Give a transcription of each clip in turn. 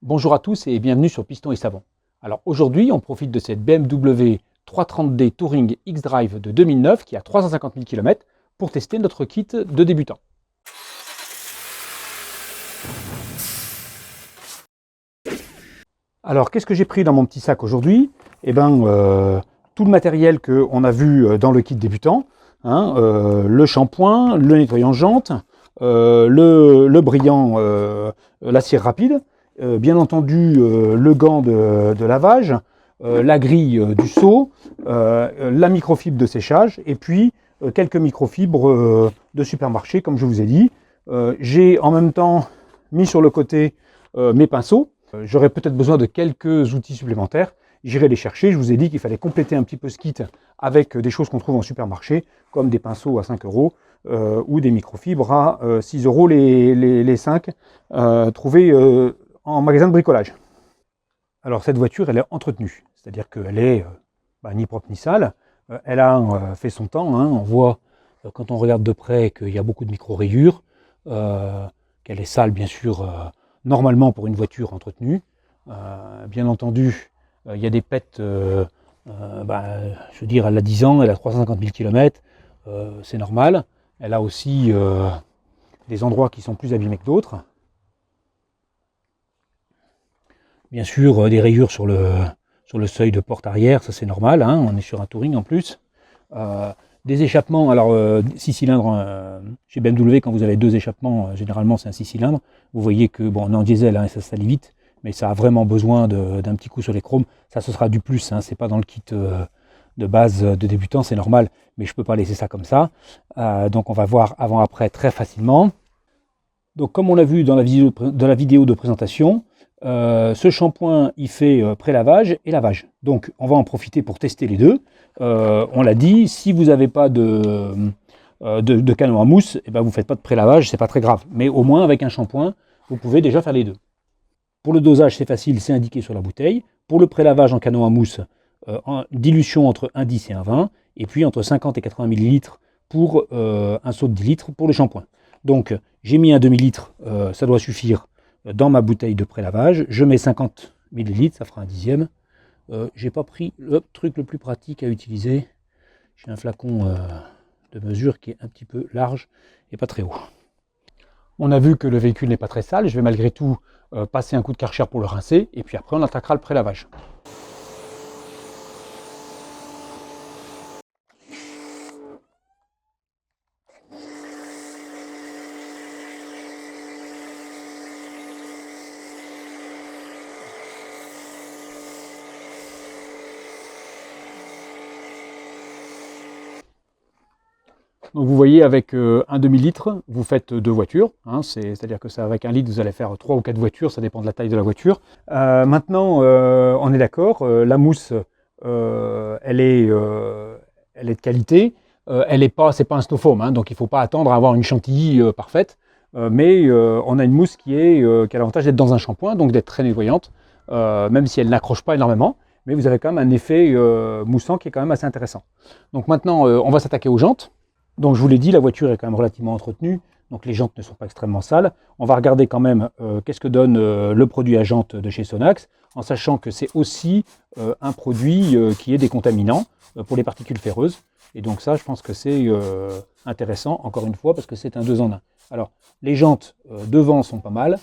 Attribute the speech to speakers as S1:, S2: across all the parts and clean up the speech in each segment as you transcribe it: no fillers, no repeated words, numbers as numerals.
S1: Bonjour à tous et bienvenue sur Piston et Savon. Alors aujourd'hui, on profite de cette BMW 330D Touring X-Drive de 2009 qui a 350 000 km pour tester notre kit de débutant. Alors qu'est-ce que j'ai pris dans mon petit sac aujourd'hui? Eh bien, tout le matériel qu'on a vu dans le kit débutant, le shampoing, le nettoyant jante, le brillant, la cire rapide, bien entendu le gant de lavage, la grille du seau, la microfibre de séchage et puis quelques microfibres de supermarché comme je vous ai dit. J'ai en même temps mis sur le côté mes pinceaux. J'aurais peut-être besoin de quelques outils supplémentaires. J'irai les chercher. Je vous ai dit qu'il fallait compléter un petit peu ce kit avec des choses qu'on trouve en supermarché, comme des pinceaux à 5 € ou des microfibres à 6 € les 5, trouvés en magasin de bricolage. Alors cette voiture, elle est entretenue, c'est-à-dire qu'elle est ni propre ni sale. Elle a fait son temps. On voit quand on regarde de près qu'il y a beaucoup de micro-rayures, qu'elle est sale bien sûr. Normalement pour une voiture entretenue. Bien entendu, il y a des pets, je veux dire, elle a 10 ans, elle a 350 000 km, c'est normal. Elle a aussi des endroits qui sont plus abîmés que d'autres. Bien sûr, des rayures sur le seuil de porte arrière, ça c'est normal, on est sur un touring en plus. Des échappements, alors 6 cylindres, chez BMW, quand vous avez 2 échappements, généralement c'est un 6 cylindres. Vous voyez que, bon, on est en diesel, et ça s'allie vite, mais ça a vraiment besoin d'un petit coup sur les chromes. Ça, ce sera du plus, c'est pas dans le kit de base de débutant, c'est normal, mais je peux pas laisser ça comme ça. Donc on va voir avant-après très facilement. Donc comme on l'a vu dans la vidéo de présentation, ce shampoing il fait pré-lavage et lavage. Donc on va en profiter pour tester les deux. On l'a dit, si vous n'avez pas de canon à mousse, vous ne faites pas de pré-lavage, c'est pas très grave. Mais au moins avec un shampoing, vous pouvez déjà faire les deux. Pour le dosage, c'est facile, c'est indiqué sur la bouteille. Pour le pré-lavage en canon à mousse, en dilution entre 1,10 et 1,20, et puis entre 50 et 80 ml pour un seau de 10 litres pour le shampoing. Donc j'ai mis un demi-litre, ça doit suffire dans ma bouteille de pré-lavage. Je mets 50 ml, ça fera un dixième. J'ai pas pris le truc le plus pratique à utiliser. J'ai un flacon de mesure qui est un petit peu large et pas très haut. On a vu que le véhicule n'est pas très sale. Je vais malgré tout passer un coup de Karcher pour le rincer et puis après on attaquera le pré-lavage. Donc vous voyez, avec un demi-litre, vous faites 2 voitures. C'est-à-dire que ça, avec 1 litre, vous allez faire 3 ou 4 voitures, ça dépend de la taille de la voiture. Maintenant, on est d'accord, la mousse, elle est de qualité. C'est pas un Sto-Foam, donc il ne faut pas attendre à avoir une chantilly parfaite. Mais on a une mousse qui a l'avantage d'être dans un shampoing, donc d'être très nettoyante, même si elle n'accroche pas énormément. Mais vous avez quand même un effet moussant qui est quand même assez intéressant. Donc maintenant, on va s'attaquer aux jantes. Donc je vous l'ai dit, la voiture est quand même relativement entretenue, donc les jantes ne sont pas extrêmement sales. On va regarder quand même qu'est-ce que donne le produit à jantes de chez Sonax, en sachant que c'est aussi un produit qui est décontaminant pour les particules ferreuses. Et donc ça, je pense que c'est intéressant, encore une fois, parce que c'est un 2 en 1. Alors, les jantes devant sont pas mal,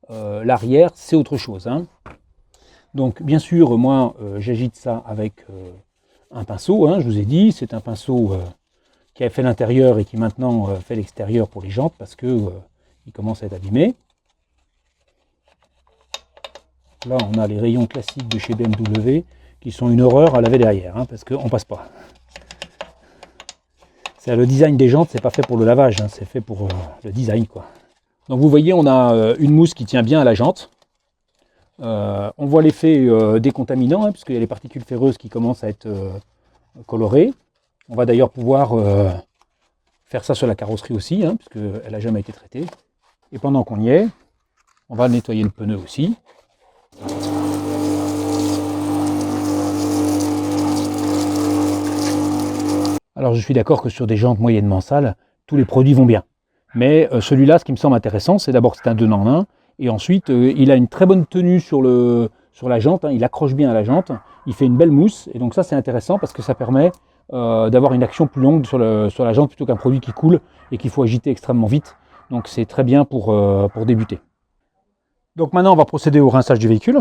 S1: l'arrière, c'est autre chose. Donc bien sûr, moi, j'agite ça avec un pinceau, je vous ai dit, c'est un pinceau qui a fait l'intérieur et qui maintenant fait l'extérieur pour les jantes parce que il commence à être abîmé. Là, on a les rayons classiques de chez BMW qui sont une horreur à laver derrière, parce qu'on passe pas. Le design des jantes, c'est pas fait pour le lavage, c'est fait pour le design, quoi. Donc vous voyez, on a une mousse qui tient bien à la jante. On voit l'effet décontaminant, puisqu'il y a les particules ferreuses qui commencent à être colorées. On va d'ailleurs pouvoir faire ça sur la carrosserie aussi, puisqu'elle n'a jamais été traitée. Et pendant qu'on y est, on va nettoyer le pneu aussi. Alors je suis d'accord que sur des jantes moyennement sales, tous les produits vont bien. Mais celui-là, ce qui me semble intéressant, c'est d'abord que c'est un 2 en 1, Et ensuite, il a une très bonne tenue sur la jante, hein, il accroche bien à la jante, il fait une belle mousse, et donc ça c'est intéressant parce que ça permet d'avoir une action plus longue sur la jante plutôt qu'un produit qui coule et qu'il faut agiter extrêmement vite. Donc c'est très bien pour débuter. Donc maintenant on va procéder au rinçage du véhicule.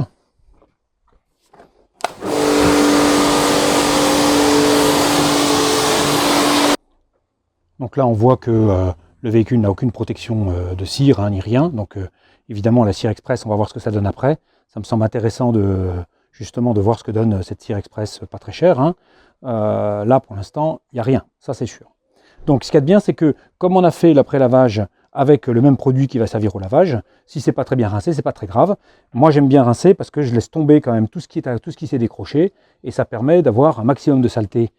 S1: Donc là on voit que le véhicule n'a aucune protection de cire, hein, ni rien. Donc évidemment la cire express, on va voir ce que ça donne après. Ça me semble intéressant justement de voir ce que donne cette cire express pas très chère, hein. Là pour l'instant il n'y a rien, ça c'est sûr. Donc ce qu'il y a de bien, c'est que comme on a fait l'après-lavage avec le même produit qui va servir au lavage, si c'est pas très bien rincé, c'est pas très grave. Moi j'aime bien rincer parce que je laisse tomber quand même tout ce qui s'est décroché, et ça permet d'avoir un maximum de saleté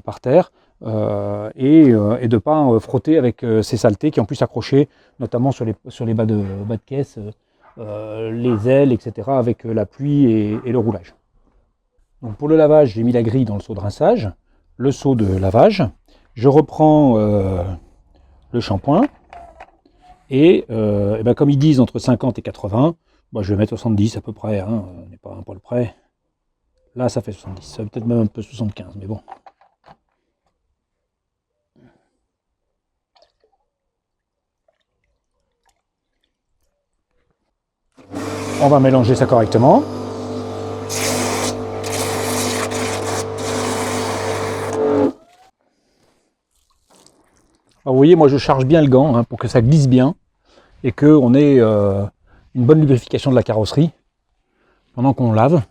S1: par terre, et de ne pas frotter avec ces saletés qui ont pu s'accrocher notamment sur les bas de caisse, les ailes, etc. avec la pluie et le roulage. Donc pour le lavage, j'ai mis la grille dans le seau de rinçage, le seau de lavage. Je reprends le shampoing et ben comme ils disent entre 50 et 80, ben je vais mettre 70 à peu près, hein, on n'est pas un poil près. Là ça fait 70, ça peut-être même un peu 75, mais bon. On va mélanger ça correctement. Alors vous voyez, moi je charge bien le gant, hein, pour que ça glisse bien et qu'on ait une bonne lubrification de la carrosserie pendant qu'on lave.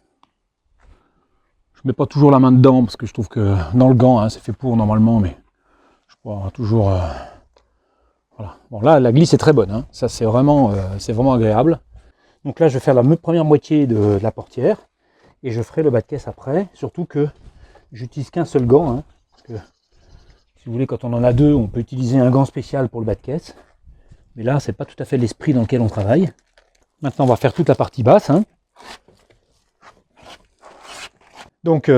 S1: Je ne mets pas toujours la main dedans parce que je trouve que dans le gant, hein, c'est fait pour normalement, mais je crois toujours... voilà. Bon là, la glisse est très bonne, hein. Ça c'est vraiment agréable. Donc là, je vais faire la première moitié de la portière et je ferai le bas de caisse après. Surtout que j'utilise qu'un seul gant, hein, parce que si vous voulez, quand on en a deux, on peut utiliser un gant spécial pour le bas de caisse. Mais là, c'est pas tout à fait l'esprit dans lequel on travaille. Maintenant, on va faire toute la partie basse, hein. Donc,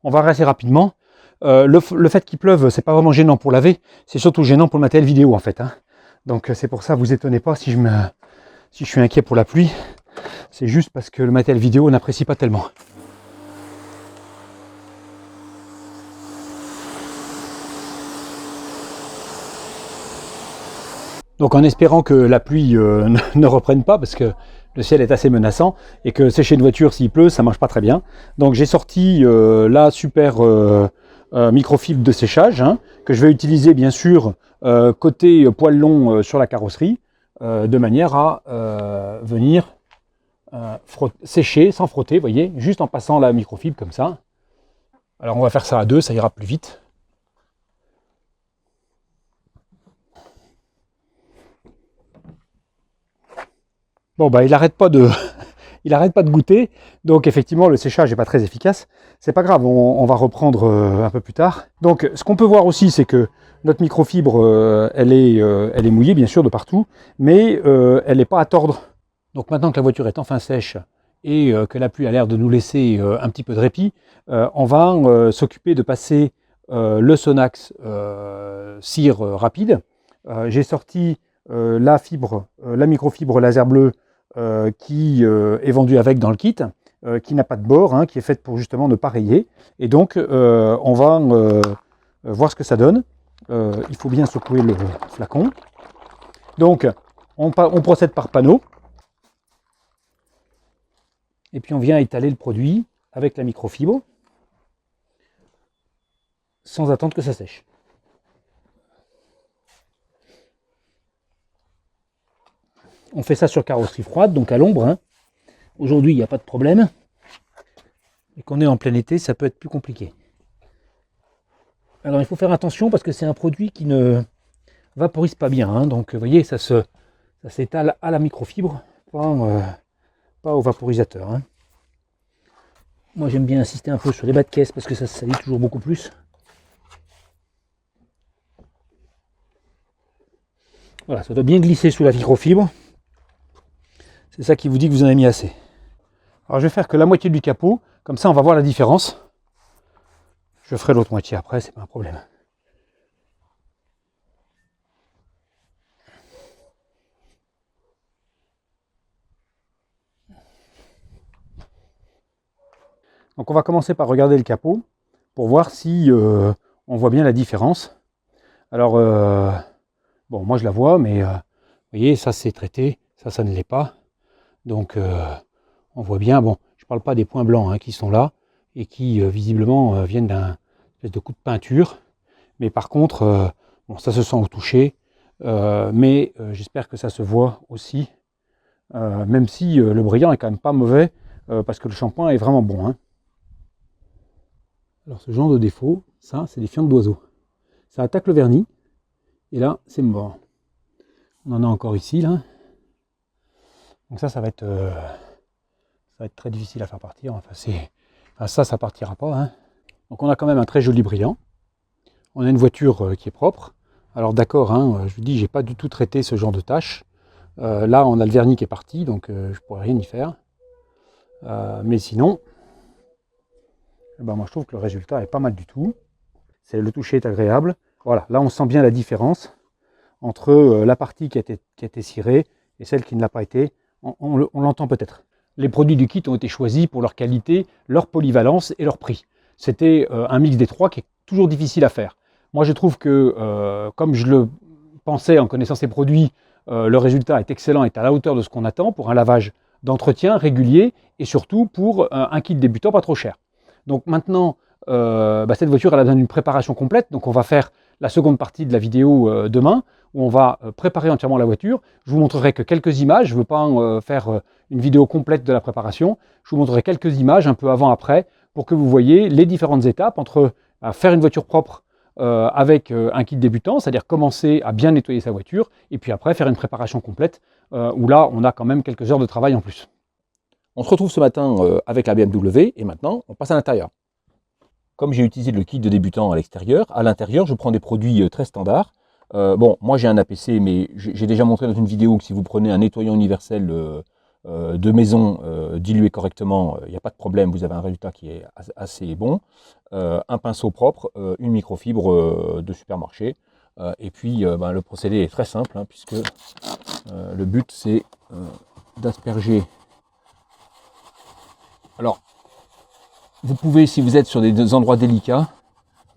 S1: on va rincer rapidement. Le fait qu'il pleuve, c'est pas vraiment gênant pour laver, c'est surtout gênant pour le matériel vidéo en fait, hein. Donc c'est pour ça, vous étonnez pas si je suis inquiet pour la pluie. C'est juste parce que le matériel vidéo n'apprécie pas tellement. Donc en espérant que la pluie ne reprenne pas, parce que le ciel est assez menaçant, et que sécher une voiture s'il pleut, ça marche pas très bien. Donc j'ai sorti la super microfibre de séchage, hein, que je vais utiliser bien sûr côté poil long sur la carrosserie, de manière à venir sécher sans frotter, vous voyez, juste en passant la microfibre comme ça. Alors on va faire ça à deux, ça ira plus vite. Bon bah il n'arrête pas de goûter, donc effectivement le séchage n'est pas très efficace. C'est pas grave, on va reprendre un peu plus tard. Donc ce qu'on peut voir aussi, c'est que notre microfibre, elle est mouillée bien sûr de partout, mais elle n'est pas à tordre. Donc maintenant que la voiture est enfin sèche et que la pluie a l'air de nous laisser un petit peu de répit, on va s'occuper de passer le Sonax cire rapide. J'ai sorti la microfibre laser bleu qui est vendue avec dans le kit, qui n'a pas de bord, hein, qui est faite pour justement ne pas rayer. Et donc on va voir ce que ça donne. Il faut bien secouer le flacon. Donc on procède par panneau. Et puis on vient étaler le produit avec la microfibre sans attendre que ça sèche. On fait ça sur carrosserie froide, donc à l'ombre, hein. Aujourd'hui, il n'y a pas de problème. Et qu'on est en plein été, ça peut être plus compliqué. Alors il faut faire attention parce que c'est un produit qui ne vaporise pas bien, hein. Donc vous voyez, ça s'étale à la microfibre, pas au vaporisateur, hein. Moi j'aime bien insister un peu sur les bas de caisse parce que ça se salit toujours beaucoup plus. Voilà, ça doit bien glisser sous la microfibre. C'est ça qui vous dit que vous en avez mis assez. Alors je vais faire que la moitié du capot, comme ça on va voir la différence. Je ferai l'autre moitié après, c'est pas un problème. Donc on va commencer par regarder le capot pour voir si on voit bien la différence. Alors, bon, moi je la vois, mais vous voyez, ça c'est traité, ça ne l'est pas. Donc on voit bien, bon, je ne parle pas des points blancs hein, qui sont là et qui visiblement viennent d'un espèce de coup de peinture. Mais par contre, bon, ça se sent au toucher, mais j'espère que ça se voit aussi, même si le brillant est quand même pas mauvais, parce que le shampoing est vraiment bon. Hein. Alors ce genre de défaut, ça c'est des fientes d'oiseaux. Ça attaque le vernis, et là c'est mort. On en a encore ici, là. Donc ça va être très difficile à faire partir. Enfin, ça partira pas. Hein. Donc on a quand même un très joli brillant. On a une voiture qui est propre. Alors d'accord, hein, je vous dis, j'ai pas du tout traité ce genre de tâches. Là, on a le vernis qui est parti, donc je pourrais rien y faire. Mais sinon, ben, moi je trouve que le résultat est pas mal du tout. Le toucher est agréable. Voilà, là on sent bien la différence entre la partie qui a été cirée et celle qui ne l'a pas été. On l'entend peut-être. Les produits du kit ont été choisis pour leur qualité, leur polyvalence et leur prix. C'était un mix des trois qui est toujours difficile à faire. Moi je trouve que, comme je le pensais en connaissant ces produits, le résultat est excellent, est à la hauteur de ce qu'on attend pour un lavage d'entretien régulier et surtout pour un kit débutant pas trop cher. Donc maintenant, cette voiture elle a besoin d'une préparation complète, donc on va faire la seconde partie de la vidéo demain, où on va préparer entièrement la voiture. Je vous montrerai que quelques images, je ne veux pas faire une vidéo complète de la préparation, je vous montrerai quelques images un peu avant-après, pour que vous voyez les différentes étapes entre faire une voiture propre avec un kit débutant, c'est-à-dire commencer à bien nettoyer sa voiture, et puis après faire une préparation complète, où là on a quand même quelques heures de travail en plus.
S2: On se retrouve ce matin avec la BMW, et maintenant on passe à l'intérieur. Comme j'ai utilisé le kit de débutant à l'extérieur, à l'intérieur je prends des produits très standards. Bon, moi j'ai un APC, mais j'ai déjà montré dans une vidéo que si vous prenez un nettoyant universel de maison dilué correctement, il n'y a pas de problème, vous avez un résultat qui est assez bon. Un pinceau propre, une microfibre de supermarché, et puis le procédé est très simple, hein, puisque le but c'est d'asperger. Alors, vous pouvez, si vous êtes sur des endroits délicats,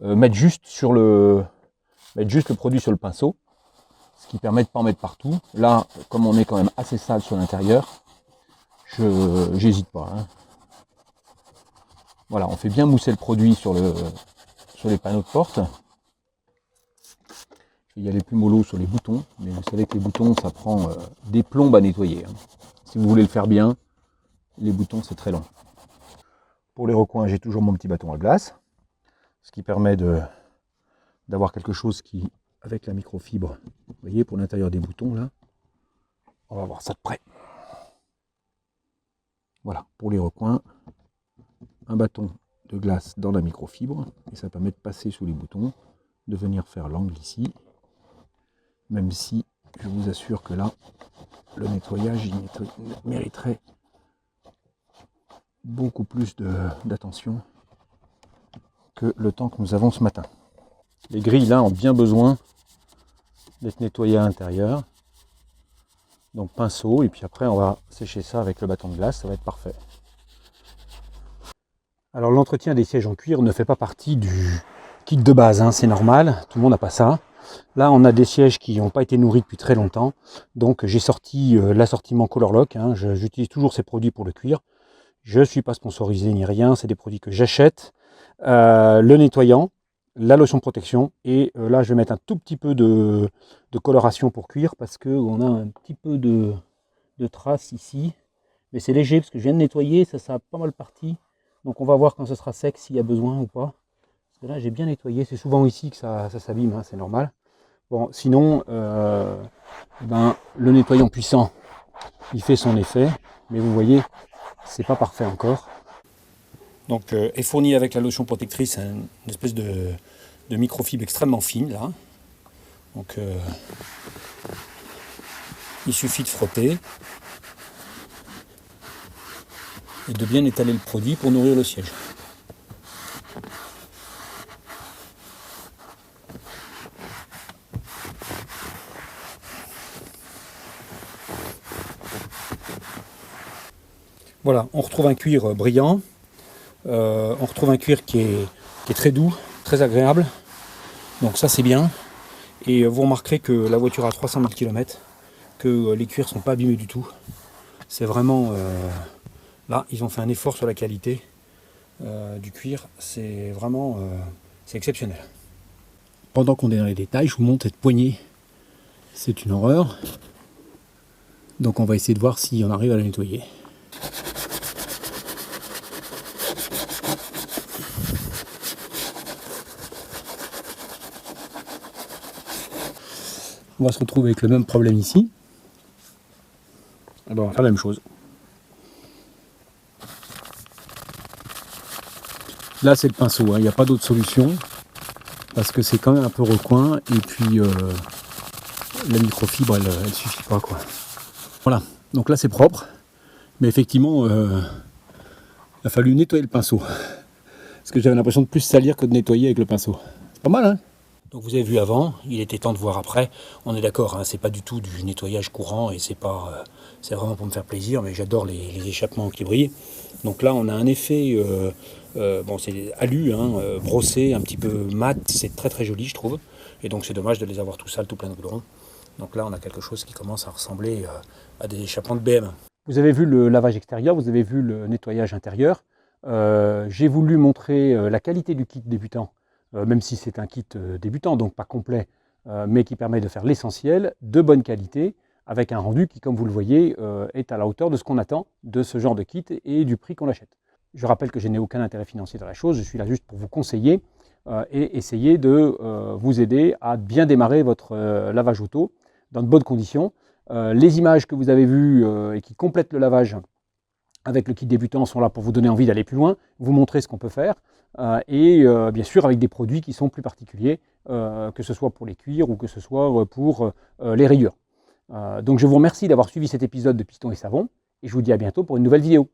S2: mettre juste le produit sur le pinceau, ce qui permet de ne pas en mettre partout. Là, comme on est quand même assez sale sur l'intérieur, j'hésite pas. Hein. Voilà, on fait bien mousser le produit sur les panneaux de porte. Je vais y aller plus mollo sur les boutons, mais vous savez que les boutons, ça prend des plombes à nettoyer. Hein. Si vous voulez le faire bien, les boutons, c'est très long. Pour les recoins, j'ai toujours mon petit bâton à glace, ce qui permet d'avoir quelque chose qui, avec la microfibre, vous voyez, pour l'intérieur des boutons, là, on va voir ça de près. Voilà, pour les recoins, un bâton de glace dans la microfibre, et ça permet de passer sous les boutons, de venir faire l'angle ici, même si je vous assure que là, le nettoyage, il mériterait beaucoup plus d'attention que le temps que nous avons ce matin. Les grilles là ont bien besoin d'être nettoyées à l'intérieur. Donc pinceau, et puis après on va sécher ça avec le bâton de glace, ça va être parfait.
S1: Alors l'entretien des sièges en cuir ne fait pas partie du kit de base, hein, c'est normal, tout le monde n'a pas ça. Là on a des sièges qui n'ont pas été nourris depuis très longtemps, donc j'ai sorti l'assortiment Colorlock, hein, j'utilise toujours ces produits pour le cuir. Je ne suis pas sponsorisé ni rien, c'est des produits que j'achète. Le nettoyant, la lotion de protection, et là je vais mettre un tout petit peu de coloration pour cuir, parce qu'on a un petit peu de traces ici. Mais c'est léger, parce que je viens de nettoyer, ça a pas mal parti. Donc on va voir quand ce sera sec, s'il y a besoin ou pas. Parce que là j'ai bien nettoyé, c'est souvent ici que ça s'abîme, hein, c'est normal. Bon, sinon, le nettoyant puissant, il fait son effet, mais vous voyez, c'est pas parfait encore. Donc est fourni avec la lotion protectrice une espèce de microfibre extrêmement fine là. Donc il suffit de frotter et de bien étaler le produit pour nourrir le siège. Voilà, on retrouve un cuir brillant. On retrouve un cuir qui est très doux, très agréable. Donc ça c'est bien. Et vous remarquerez que la voiture a 300 000 km, que les cuirs ne sont pas abîmés du tout. C'est vraiment... là, ils ont fait un effort sur la qualité du cuir. C'est vraiment... c'est exceptionnel. Pendant qu'on est dans les détails, je vous montre cette poignée. C'est une horreur. Donc on va essayer de voir si on arrive à la nettoyer. On va se retrouver avec le même problème ici. Et ben on va faire la même chose. Là c'est le pinceau, hein. Il n'y a pas d'autre solution. Parce que c'est quand même un peu recoin. Et puis la microfibre elle suffit pas quoi. Voilà, donc là c'est propre. Mais effectivement il a fallu nettoyer le pinceau. Parce que j'avais l'impression de plus salir que de nettoyer avec le pinceau. C'est pas mal hein. Donc vous avez vu avant, il était temps de voir après. On est d'accord, hein, c'est pas du tout du nettoyage courant et c'est vraiment pour me faire plaisir, mais j'adore les échappements qui brillent. Donc là on a un effet, bon c'est alu, hein, brossé, un petit peu mat, c'est très très joli je trouve. Et donc c'est dommage de les avoir tout sales, tout plein de goudron. Donc là on a quelque chose qui commence à ressembler à des échappements de BM. Vous avez vu le lavage extérieur, vous avez vu le nettoyage intérieur. J'ai voulu montrer la qualité du kit débutant. Même si c'est un kit débutant, donc pas complet, mais qui permet de faire l'essentiel, de bonne qualité, avec un rendu qui, comme vous le voyez, est à la hauteur de ce qu'on attend de ce genre de kit et du prix qu'on l'achète. Je rappelle que je n'ai aucun intérêt financier dans la chose, je suis là juste pour vous conseiller et essayer de vous aider à bien démarrer votre lavage auto dans de bonnes conditions. Les images que vous avez vues et qui complètent le lavage avec le kit débutant sont là pour vous donner envie d'aller plus loin, vous montrer ce qu'on peut faire, et bien sûr avec des produits qui sont plus particuliers, que ce soit pour les cuirs ou que ce soit pour les rayures. Donc je vous remercie d'avoir suivi cet épisode de Piston et Savon, et je vous dis à bientôt pour une nouvelle vidéo.